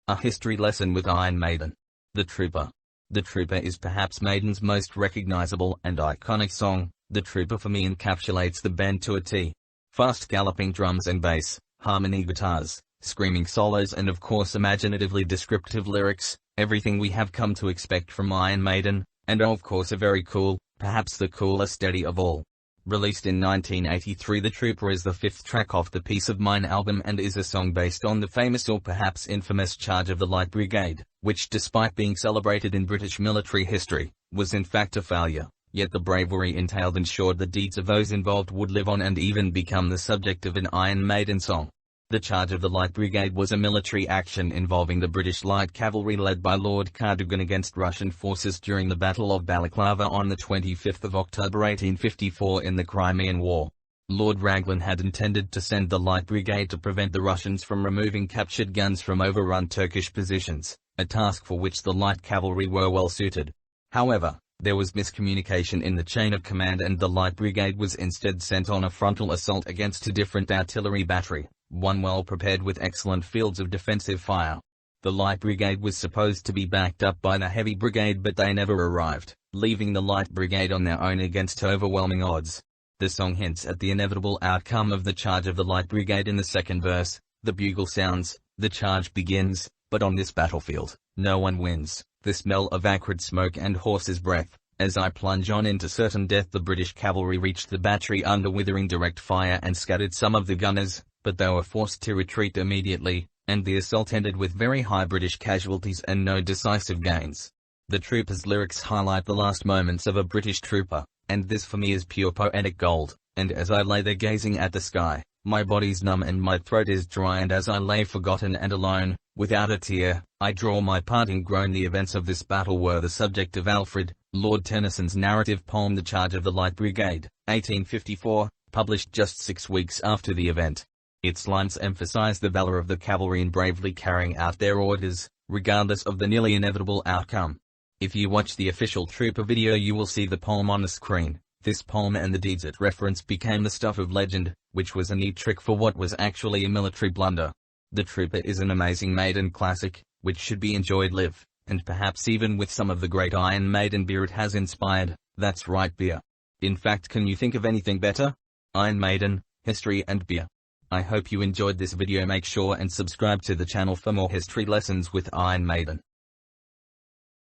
A history lesson with Iron Maiden. The Trooper. The Trooper is perhaps Maiden's most recognizable and iconic song. The Trooper for me encapsulates the band to a T. Fast galloping drums and bass, harmony guitars, screaming solos and of course imaginatively descriptive lyrics, everything we have come to expect from Iron Maiden, and of course a very cool, perhaps the coolest Eddie of all. Released in 1983, The Trooper is the fifth track off the Peace of Mind album and is a song based on the famous or perhaps infamous Charge of the Light Brigade, which despite being celebrated in British military history, was in fact a failure, yet the bravery entailed ensured the deeds of those involved would live on and even become the subject of an Iron Maiden song. The Charge of the Light Brigade was a military action involving the British Light Cavalry led by Lord Cadogan against Russian forces during the Battle of Balaclava on the 25th of October 1854 in the Crimean War. Lord Raglan had intended to send the Light Brigade to prevent the Russians from removing captured guns from overrun Turkish positions, a task for which the Light Cavalry were well suited. However, there was miscommunication in the chain of command and the Light Brigade was instead sent on a frontal assault against a different artillery battery, one well prepared with excellent fields of defensive fire. The Light Brigade was supposed to be backed up by the Heavy Brigade but they never arrived, leaving the Light Brigade on their own against overwhelming odds. The song hints at the inevitable outcome of the Charge of the Light Brigade in the second verse. The bugle sounds, the charge begins, but on this battlefield, no one wins. The smell of acrid smoke and horse's breath. As I plunge on into certain death, the British cavalry reached the battery under withering direct fire and scattered some of the gunners, but they were forced to retreat immediately, and the assault ended with very high British casualties and no decisive gains. The Trooper's lyrics highlight the last moments of a British trooper, and this for me is pure poetic gold, and as I lay there gazing at the sky, my body's numb and my throat is dry, and as I lay forgotten and alone, without a tear, I draw my parting groan. The events of this battle were the subject of Alfred, Lord Tennyson's narrative poem The Charge of the Light Brigade, 1854, published just 6 weeks after the event. Its lines emphasize the valor of the cavalry in bravely carrying out their orders, regardless of the nearly inevitable outcome. If you watch the official Trooper video you will see the poem on the screen. This poem and the deeds it referenced became the stuff of legend, which was a neat trick for what was actually a military blunder. The Trooper is an amazing Maiden classic, which should be enjoyed live, and perhaps even with some of the great Iron Maiden beer it has inspired. That's right, beer. In fact, can you think of anything better? Iron Maiden, history and beer. I hope you enjoyed this video. Make sure and subscribe to the channel for more history lessons with Iron Maiden.